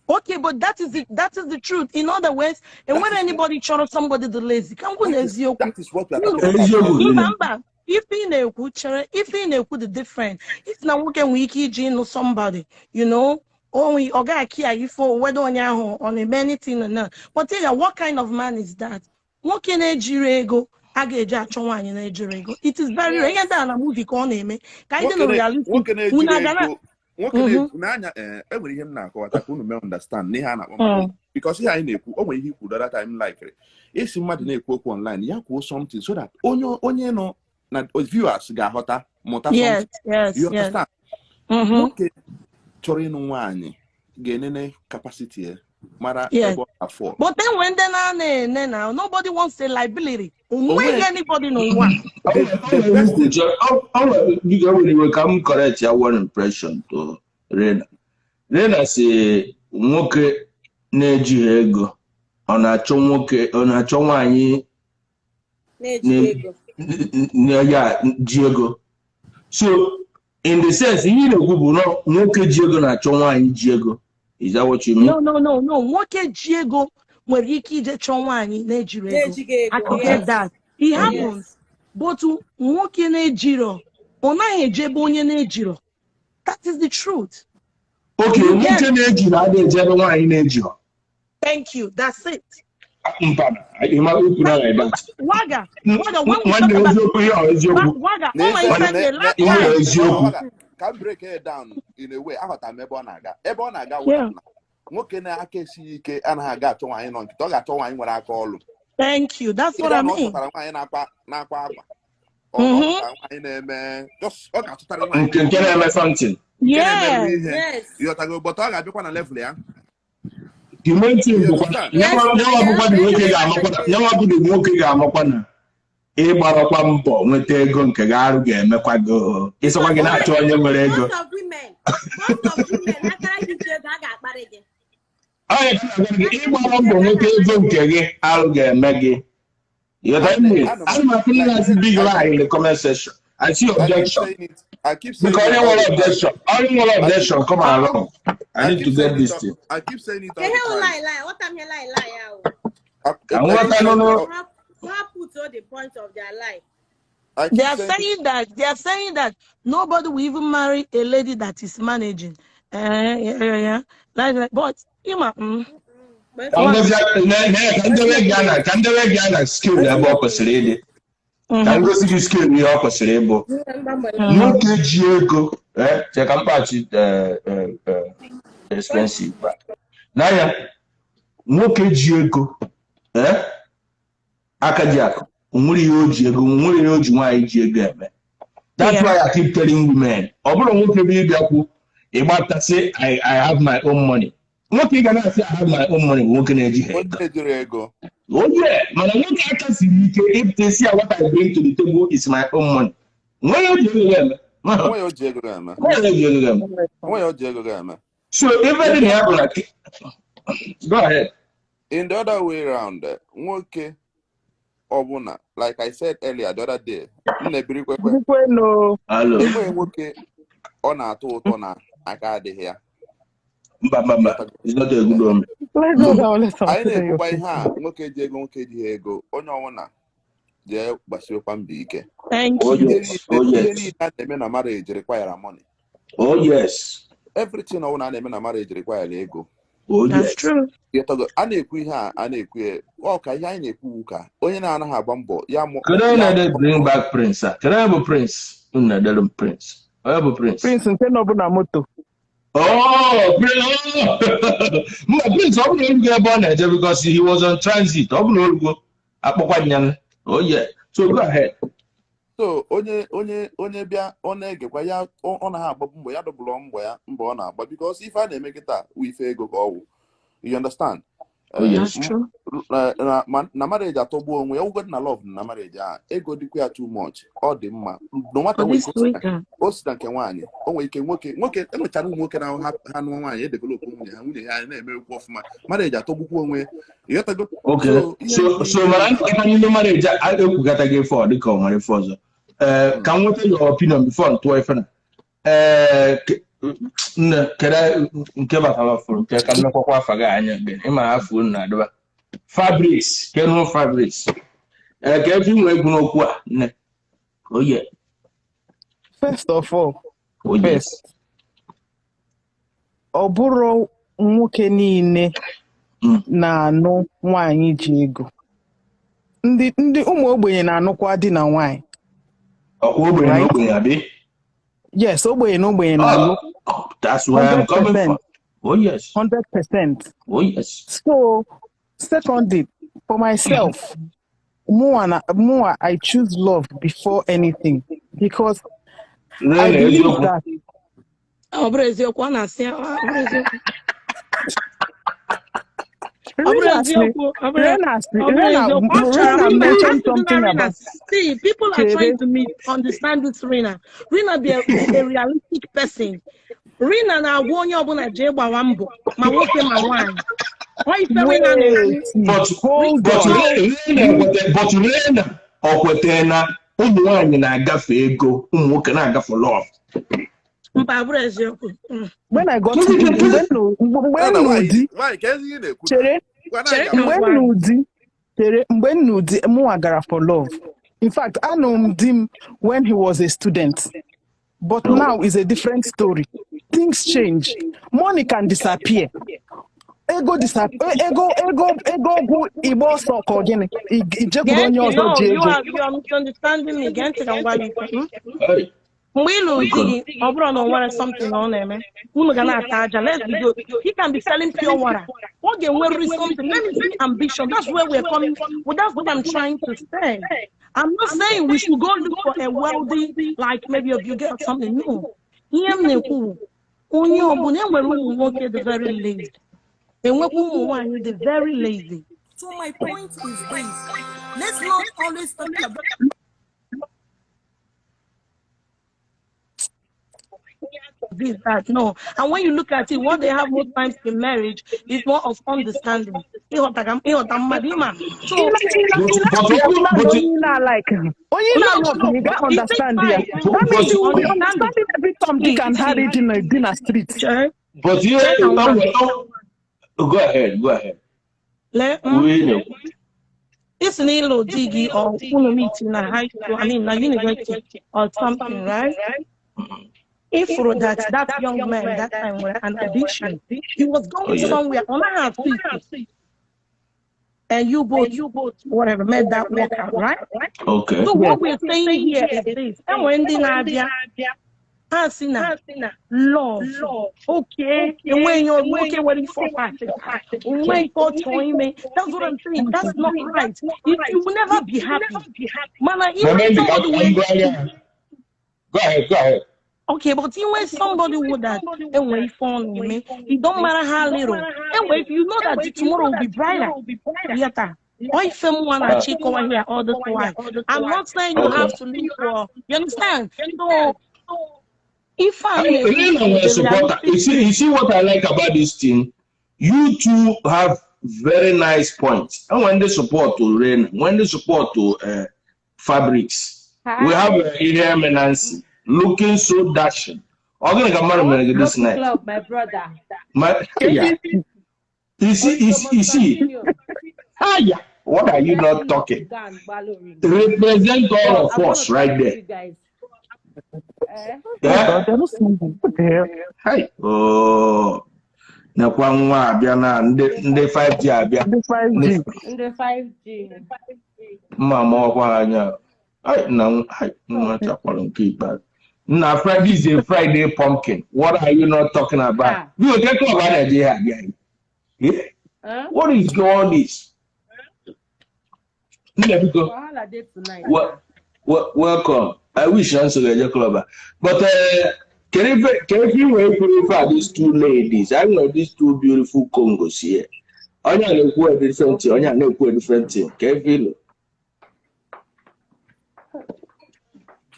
Speaker 4: Okay, but that is the truth. In other words, and when anybody tries somebody the lazy, that
Speaker 6: is what we are talking
Speaker 4: about. If in a good the different, it's not working wiki gene or somebody, you know. Only oga kia you for whether on a many thing or not. But tell you what kind of man is that? What can a jirego? Ageja chonwa in a jirego. It is very rare than a movie called name. Kind of reality.
Speaker 6: What can every him now understand because here in when he could that time like it. If somebody online, you have something so that onye no na viewers ga hota mota.
Speaker 4: Yes.
Speaker 6: You understand? Okay. Chorin one gain capacity.
Speaker 4: Yes. But then when they now nobody wants a liability. When anybody know one.
Speaker 1: You come correct your one impression to Rena. Rena say nwoke na-eji ego ọ na-achọ nwoke ọ na-achọ nwaanyị na-eji ego. So in the sense you know no nwoke ji ego na-achọ nwaanyị ji ego. Is that what you mean?
Speaker 4: No. Nwoke ji ego nwere ike ije chọọ nwaanyị na-ejiri ego. I can get that. It happens. But nwoke na-ejiro ọ naghị ejebe onye na-ejiro. That is the truth.
Speaker 1: Okay, nwoke na-ejiro adịghị ejebe nwaanyị na-ejiro.
Speaker 4: Thank you. That's it.
Speaker 1: Waga,
Speaker 4: when we talk about Waga,
Speaker 6: can break it down in a way. I got a mebonaga. Nwoke na aka esi ike anaghị aga achọ nwaanyị nọ nkịta ọ ga-achọ nwaanyị nwere aka ọlụ.
Speaker 4: Thank you. That's what I mean.
Speaker 6: Nwaanyị na-akwa akwa. Nwaanyị na-eme just ọ ga-achọtara nwaanyị
Speaker 1: nke na-eme something.
Speaker 4: Yes.
Speaker 6: You go but ọ ga-abịakwa na level ya.
Speaker 1: The main thing nwoke ga-amakwa na ịgbarakwa mbọ nweta ego nke ga-arụ ga-emekwa go ịsọkwa gị na-achọ onye nwere ego. Ịgbara mbọ nweta ego nke gị arụ ga-eme gị. I'm a big lie in the comment section. I see objection.
Speaker 6: I keep saying
Speaker 1: because only one objection. Come along. I need to get this thing.
Speaker 6: I keep saying it.
Speaker 3: Lie. What I'm here lie.
Speaker 1: I don't know.
Speaker 3: Who put all the points of their life?
Speaker 4: They are saying that nobody will even marry a lady that is managing. Yeah. But
Speaker 1: skill can go see skill me opposite able. No ego, check and patch expensive. Now, no ego, Akajak, that's why I keep telling women, I have my own money. What you gonna say? I have my own money. What can I do? Oh yeah, man. What I see if they see what I bring to the table is my own money. Where you do them? Where you do them? So even in the go ahead.
Speaker 6: In the other way around, okay. Obuna, like I said earlier the other day,
Speaker 4: no.
Speaker 1: Hello.
Speaker 6: Okay, on our total na I got here.
Speaker 1: Bamba. It's not a good one.
Speaker 6: I know by her, okay, Diego, on your one. Yeah, but you can be.
Speaker 4: Thank
Speaker 1: you.
Speaker 6: Yes.
Speaker 1: Oh, yes.
Speaker 6: A marriage require money.
Speaker 1: Oh, yes.
Speaker 6: Everything on a marriage require ego.
Speaker 1: Oh,
Speaker 4: that's true.
Speaker 6: Yet, I know, okay, I know, only na have bumbo.
Speaker 1: Can I bring back Prince? Can I have a Prince? Prince. I have a Prince.
Speaker 4: Prince and Kenobuna Moto.
Speaker 1: Oh, Prince, I'm going to get born because he was on transit. I'm going to go. Oh, yeah. So go ahead.
Speaker 6: So, onye bia gekwa ya ona ha agbabu mgbe ya dobulu mgbe ya mgbe ọ na-agba because if I na-eme kita with ego ka ọwụ. You understand?
Speaker 1: Oh, yes.
Speaker 4: That's true.
Speaker 6: Na marriage atọgbu onwe ya ugod na love na marriage a ego dịkwa ya too much ọ dị mma no matter o si na nke nwaanyị o nwere ike nwoke enwechara nwoke na ha nụọ nwaanyị edevelop nwunye ha na-eme okwu ọfụma marriage atọgbukwa onwe ịghọtago.
Speaker 1: So mara ndị marriage ekwugata gị fọ dịka ọ nwere ife ọzọ ka m nweta your opinion before ntụọ ife na kere nke batara fụrụ nke ka nnekwakwa afa gị anya ịma afọ na adịba Fabrics kenu Fabrics ka efi nwe egwu n'okwu a nne oye
Speaker 4: First of all,
Speaker 1: yes.
Speaker 4: ọ bụrụ nwoke niile na-anụ nwaanyị ji ego. Ndị ụmụ ogbenye na-anụkwa di na nwaanyị.
Speaker 1: Ọkwa ogbenye na ogbenye abi?
Speaker 4: Yes, ogbenye na ogbenye na-anụ.
Speaker 1: That's where I'm coming from. Oh yes.
Speaker 4: 100%.
Speaker 1: Oh yes.
Speaker 4: So, secondly, for myself, more I choose love before anything because I believe that.
Speaker 7: Oh, Brazil,
Speaker 4: Rena mentioned something about.
Speaker 7: See, people are trying to understand this Rena. Rena be a realistic person. Rena na wonye obuna je gba wambo. Ma woke ma wan. Why is Rena
Speaker 1: but Rena okwete na ụmụ nwaanyị na-agafe ego, ụmụ nwoke na-agafe love.
Speaker 4: When I got to Nudi, Muagara for love. In fact, I know him when he was a student, but now it's a different story. Things change. Money can disappear. Ego disappear. Ego. Ibo so again.
Speaker 7: You are misunderstanding me again. Something on him. Let's be good. He can be selling pure water. What they will something. Let me see ambition. That's where we're coming. Well, that's what I'm trying to say. I'm not saying we should go look for a wealthy, like maybe a Bill or something. No. The very lazy. The very lazy.
Speaker 8: So my point is this: let's not always talk about.
Speaker 7: This, that, no. And when you look at it, what they have most times in marriage is more of understanding. So,
Speaker 4: like no, you got understand there. That means you understand every time they can have it in a dinner street.
Speaker 1: But you go ahead.
Speaker 7: It's an little diggy or full meeting in high school, I mean, university or something, right? If that young man that time were an addiction, he was going somewhere on a feet, and you both whatever made that work out, right?
Speaker 1: Okay.
Speaker 7: So what we're saying here is this: and when the Nadia, love, okay, and when you're working waiting for party, when for me, that's what I'm saying. That's not right. You will never be happy, man.
Speaker 1: Go ahead.
Speaker 7: Okay, but you when somebody would that and wait for me, it don't matter how little. And wait, you know that tomorrow will be brighter. Yeta. Why someone I check over here all this while? I'm not saying you have to live for you understand? So if I'm
Speaker 1: you see what I like about this team? You two have very nice points. And when they support to Rain, when they support to Fabrics, we have Iriam and Nancy looking so dashing. I'm going to come marry this night.
Speaker 9: Club, my brother.
Speaker 1: Yeah. You see. Yeah. What are you not talking? Represent all of us right there. Yeah. Hey. Oh. Na kwa nwa abia na ndị 5G abia.
Speaker 9: Ndị 5G.
Speaker 1: Mama kwa anya. Nwa chakwalo nke ikpeazụ. Na Friday is a Friday pumpkin. What are you not talking about? You get to about Nigeria again. Yeah? What is all this? Let me go. Welcome. I wish I answered your club. But can you wait for these two ladies? I know these two beautiful Congos here. I know a different thing. I know a different thing. Can you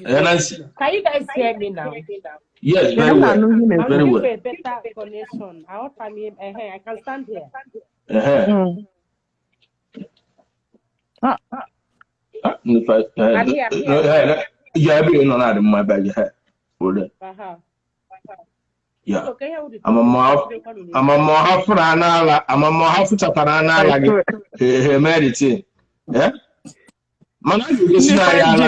Speaker 9: you guys hear me now?
Speaker 1: Yes, very well. Very well.
Speaker 9: A better connection. I can stand here. I'm here.
Speaker 1: Yeah, I'm not in my bag. Yeah. I'm a more half for an hour. I'm a more half for an hour. Medicine. Yeah. Man, you see, I am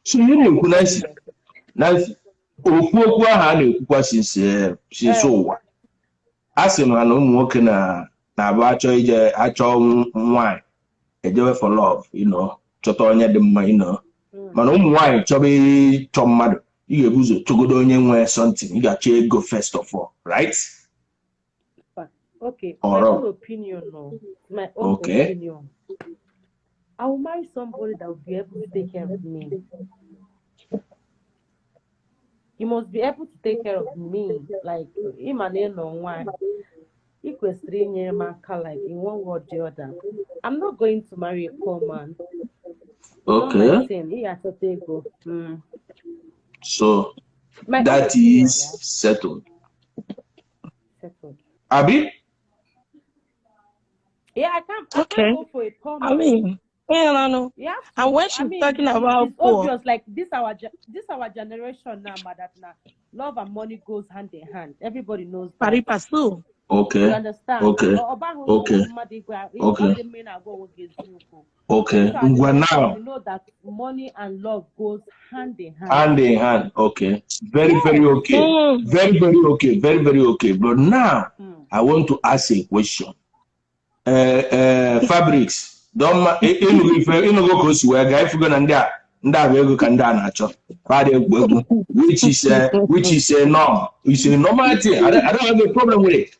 Speaker 1: so you know, nice. Okuokwu aha na-ekwukwa since so asị m na ụmụ nwoke na-abụ achọ nwaanyị ejewe for love, chọta onye dị mma, mana ụmụ nwaanyị chọba ịchọ mmadụ ị ga-ebu ụzọ chọgodo onye nwe something, ị ga-achọ ego first of all, right?
Speaker 9: Okay, my own opinion, no. My own opinion. I will marry somebody that will be able to take care of me. He must be able to take care of me, like him and no one. Equestrian like in one word or the other. I'm not going to marry a poor man.
Speaker 1: Okay.
Speaker 9: He has to take go.
Speaker 1: So that is settled.
Speaker 9: Settled.
Speaker 1: Abi?
Speaker 9: Yeah, I can't go for a poor man.
Speaker 7: I mean, no.
Speaker 9: Yeah.
Speaker 7: And when she's talking about
Speaker 9: it's obvious, like this our generation now, that now love and money goes hand in hand. Everybody knows that.
Speaker 1: Okay.
Speaker 9: You understand?
Speaker 1: Okay. Okay. Okay.
Speaker 9: So
Speaker 1: now
Speaker 9: you know that money and love goes hand in hand.
Speaker 1: Hand in hand. Okay. Very okay. Very okay. Very okay. But now I want to ask a question. Fabrics. Don't go close where guy if you're gonna which is a norm. It's a normal thing. I don't have a problem with it.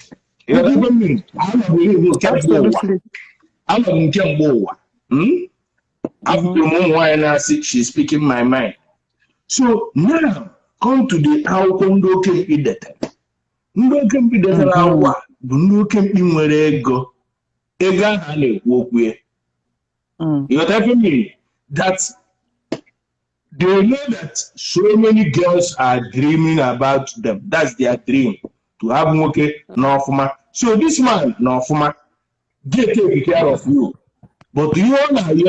Speaker 1: You know what I mean? I'm not she's speaking my mind. So now come to the Alcondo can be that. No can be the no can be where go. Ega hane walk with. You know what I mean? That they know that so many girls are dreaming about them. That's their dream. To have okay, no forma. So this man, no forma, take care of you. But you all are you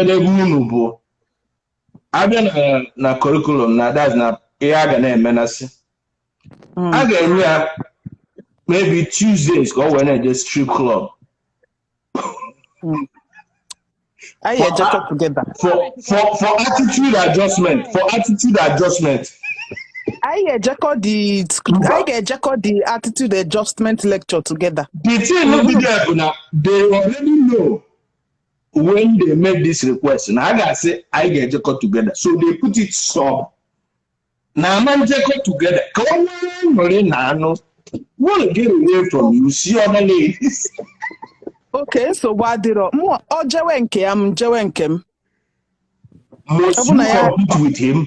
Speaker 1: I na curriculum na that's na na menace. Again, maybe Tuesdays go when at the strip club.
Speaker 10: I just together
Speaker 1: for attitude adjustment.
Speaker 10: I get the attitude adjustment lecture together.
Speaker 1: The thing no be there now. They already know when they made this request. Now I gotta say I get together. So they put it so. Now man together. Come on, want to get away from you. See other ladies.
Speaker 10: Okay, so what did more or Jewenke? I'm Jewenkem.
Speaker 1: Must you compete with him?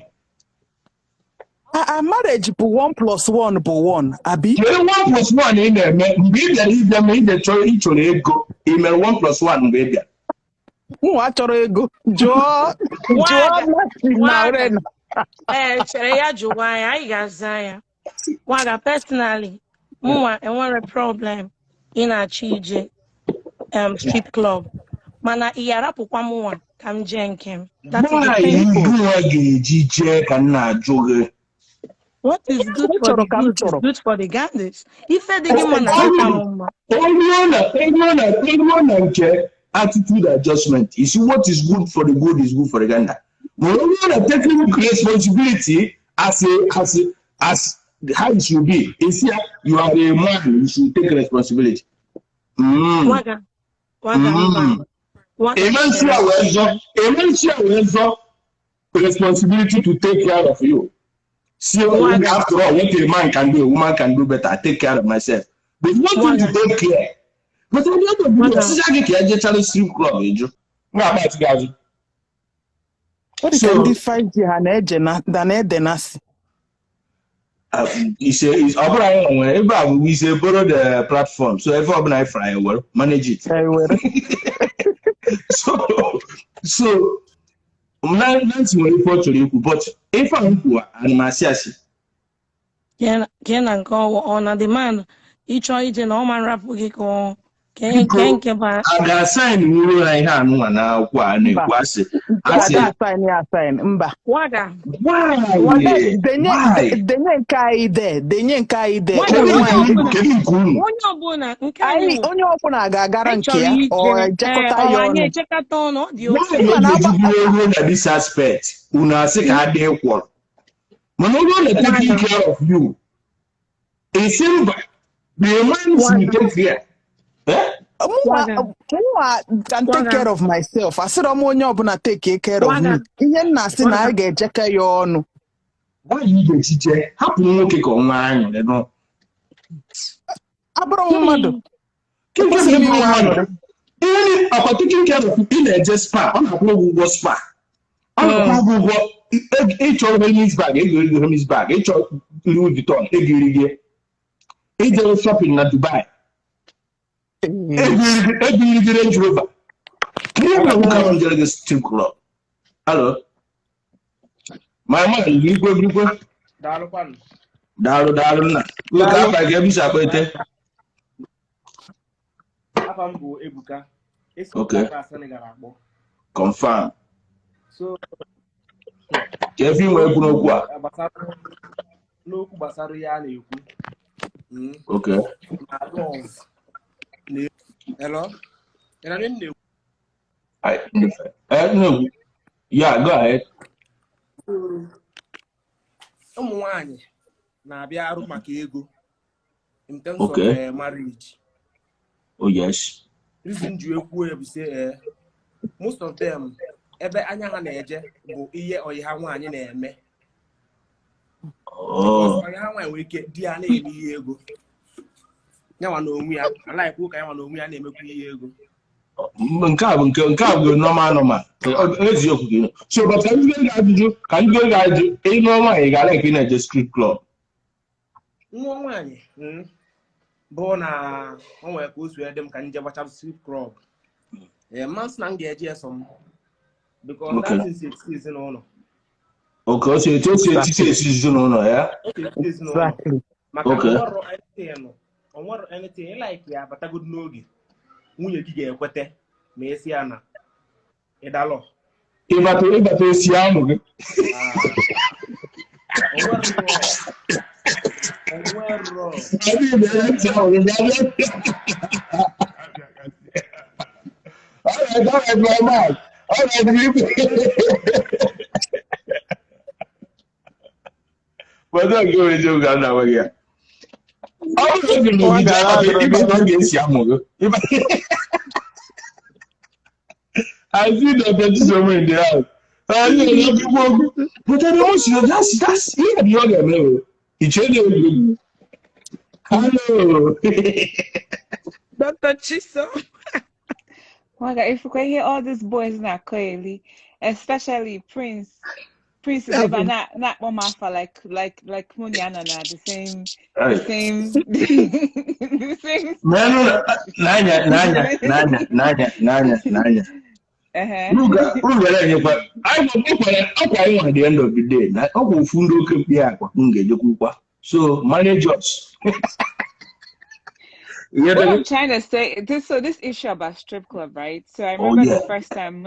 Speaker 10: A marriage bụ 1+1 bụ 1, abi?
Speaker 1: 1+1 ị na-eme mgbe ị bịara ịbịa ma ị chọrọ ego ị mere 1+1 mgbe ị bịara.
Speaker 10: Nwa chọrọ ego jụọ na Orena.
Speaker 4: Chere ya jụwa ya, anyị ga-aza ya. Waga, personally, mụnwa enwere problem ị na-achọ ije street club. Mana ị yarapụkwa mụnwa ka m jee nke m.
Speaker 1: Ga-eji jee ka m na-ajụ gị.
Speaker 4: What is good for the goose is good for the gander. Ife dị gị mma na-adịkwa m mma.
Speaker 1: Onye na nke attitude adjustment. You see, what is good for the good is good for the gander. But when you are taking responsibility as how it should be, is here you are a man, you should take responsibility.
Speaker 4: Waga.
Speaker 1: A man share responsibility to take care of you. See, after all, what a man can do, a woman can do better. I take care of myself. But you want to take care. But I don't know. Strip club,
Speaker 10: What is the 5G Hanedena?
Speaker 1: He says, we say borrow the platform. So if I fry, well, manage it. So that's what report to you. But if I'm poor and my siasi,
Speaker 4: can go on the man. Each origin, all man rap will go. Can't give a
Speaker 1: sign you I have no one now. One was it? I said,
Speaker 10: sign.
Speaker 4: Waga.
Speaker 10: Why? Onye ọbụla ga-agara nke ya ọ jekọta ya
Speaker 1: ọnụ. Na this aspect, una say ka dey equal. Man, only taking care of you. A simple, the man will take care.
Speaker 10: Can take care of myself. I said, I'm only going to take care of me. Ihe nna si na ga ejeka ya ọnụ.
Speaker 1: Why you dey teach? Happen nwoke ka onwe anyị, no.
Speaker 10: Abụrụ mmadụ.
Speaker 1: Even after taking care of you, na-eje spa, ọ na-akwụ ụgwọ spa. Ọ na-akwụ ụgwọ ịchọ Hermes bag, ego Hermes bag, ịchọ Louis Vuitton, ego ịje shopping na Dubai. Ego Range Rover. Clear who come and get this strip club. Hello. My man, you go. Dalu na. Look up like every Saturday. Okay. Confirm.
Speaker 11: So,
Speaker 1: Kevin, where you go?
Speaker 11: No, Basaru Yali.
Speaker 1: Okay.
Speaker 11: Hello? I didn't know.
Speaker 1: I know. Yeah, go ahead.
Speaker 11: Someone na bia aru maka ego in terms of marriage.
Speaker 1: Oh yes.
Speaker 11: Reason you ekwu e be say most of them ebe anya ha na-eje bụ ihe oyi ha nwaanyị na-eme.
Speaker 1: Oh.
Speaker 11: Oyi ha nwaanyị nwere ike di ya na-eme ihe ego. Nyawa na onwe ya, ala ikwu ka nyawa na onwe ya na-emekwa ihe ego.
Speaker 1: Nke a bụ normal. Ezi okwu gị. So but ka ndị ga-ajụ ịnụ nwaanyị gara nke na-eje strip club.
Speaker 11: Nwa nwaanyị bụ na o nwere ka o si ede m ka nje gbacha strip club. Mas na m ga-eje eso m because that is it ezinụlọ.
Speaker 1: Okay, o si esi ezinụlọ ya.
Speaker 11: Exactly. Maka onwere anything like ya batagood n'oge. Nwunye gị ga-ekwete ma esi ya na ịdalọ.
Speaker 1: Ịbata esi anụ gị. I see that somewhere in the house. But I don't see that's here the other level. Hello.
Speaker 12: Dr. Chiso. Waga, if you can hear all these boys now clearly, especially Prince, Prince is never not one master like Muniana, the same
Speaker 1: Hey.
Speaker 12: the same.
Speaker 1: No. Nanya. I at the end of the day. I go fundo kepi so manage us.
Speaker 12: What I'm trying to say, this issue about strip club, right? So I remember the first time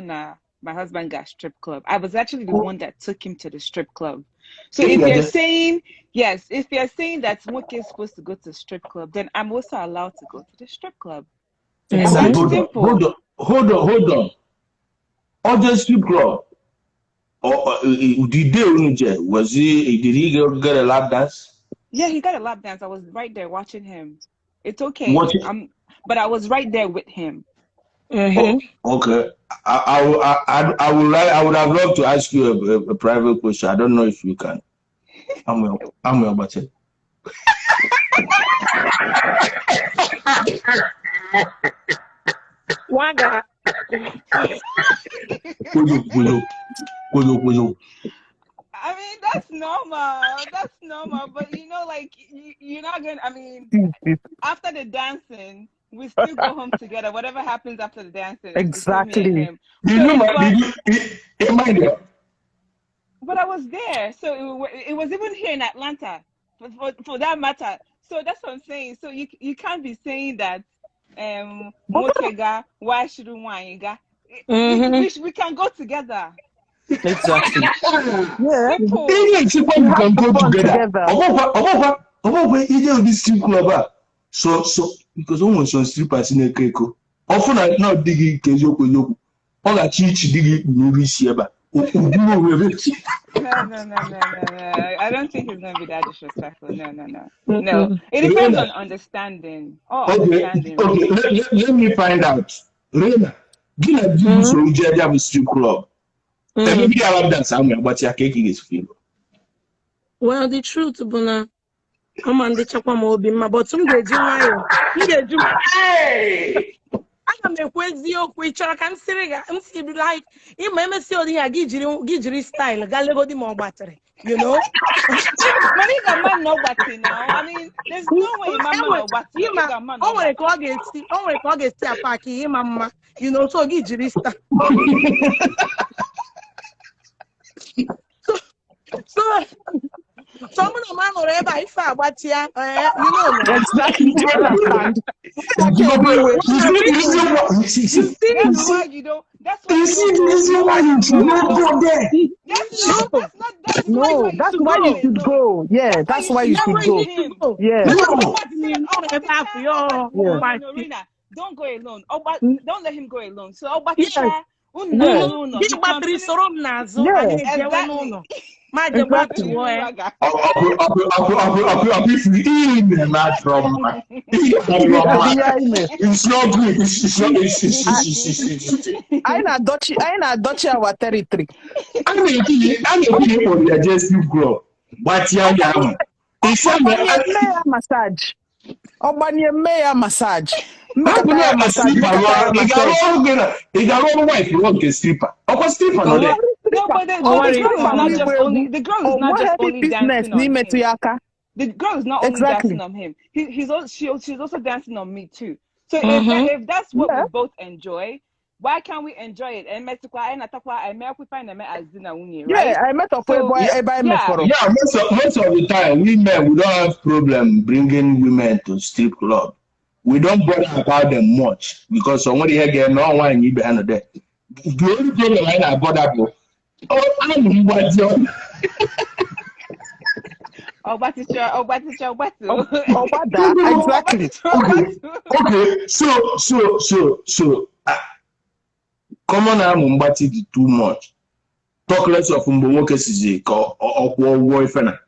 Speaker 12: my husband got strip club. I was actually the one that took him to the strip club. So if you're saying that Moke is supposed to go to strip club, then I'm also allowed to go to the strip club.
Speaker 1: Exactly. Hold on. Other strip club. Did he get a lap dance?
Speaker 12: Yeah, he got a lap dance. I was right there watching him. It's okay. But I was right there with him.
Speaker 1: Okay. I would have loved to ask you a private question. I don't know if you can. I'm your button.
Speaker 7: Waga.
Speaker 12: I mean, that's normal. But like you're not gonna. I mean, after the dancing, we still go home together. Whatever happens after the dancing,
Speaker 10: exactly.
Speaker 12: Me and him. But I was there, so it was even here in Atlanta, for that matter. So that's what I'm saying. So you can't be saying that why shouldn't we can go together.
Speaker 10: Exactly.
Speaker 1: Yeah. You can go together. So because almost on strippers in a keko. Often I now dig kezo. All a chich dig movie sieba.
Speaker 12: No. I don't think it's gonna be that disrespectful. No. It depends on understanding.
Speaker 1: Okay. Let me find out. Rena, Gina do so Jaja with strip club. Maybe I love that somewhere, but your cake is feel.
Speaker 7: Well, the truth, Buna, I'm on the Chapama, but some get you. Hey! I'm a quezio, which I can say, I'm still like, in my message, I give style, Galego di more battery,
Speaker 12: But he's a man, no battery now. I mean, there's no way Mama no battery. He's a man.
Speaker 7: Oh, my God, it's a party, Mama, so give style. So I'm gonna man or ever if I watch here,
Speaker 10: exactly. Do you understand?
Speaker 12: That's why
Speaker 10: you should go. Yeah, that's why you should go. Yeah.
Speaker 12: Don't go alone. Don't let him go alone. So
Speaker 10: exactly.
Speaker 1: It's not good.
Speaker 10: I not dodge our territory.
Speaker 1: I'm looking for the adjustive club. But yeah,
Speaker 10: massage. Obanye mayor massage.
Speaker 1: He got all wife like a stripper. Of stripper no there.
Speaker 12: No, but the girl is not just only dancing on him. The girl is not only dancing on him. She's also dancing on me too. So if that's what we both enjoy, why can't we enjoy it? And right?
Speaker 10: Yeah, I met up
Speaker 1: most of the time, we don't have problem bringing women to strip club. We don't bother about them much because somebody here get no one you behind there. The only problem I bother about. I'm what you.
Speaker 10: Exactly.
Speaker 1: Okay. So. Common Mumbati did too much. Talk less of Mbomoke Sisi or boyfriend.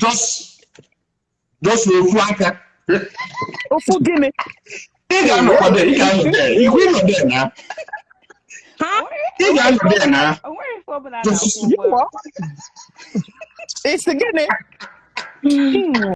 Speaker 1: Just
Speaker 10: It's again.
Speaker 7: Hmm.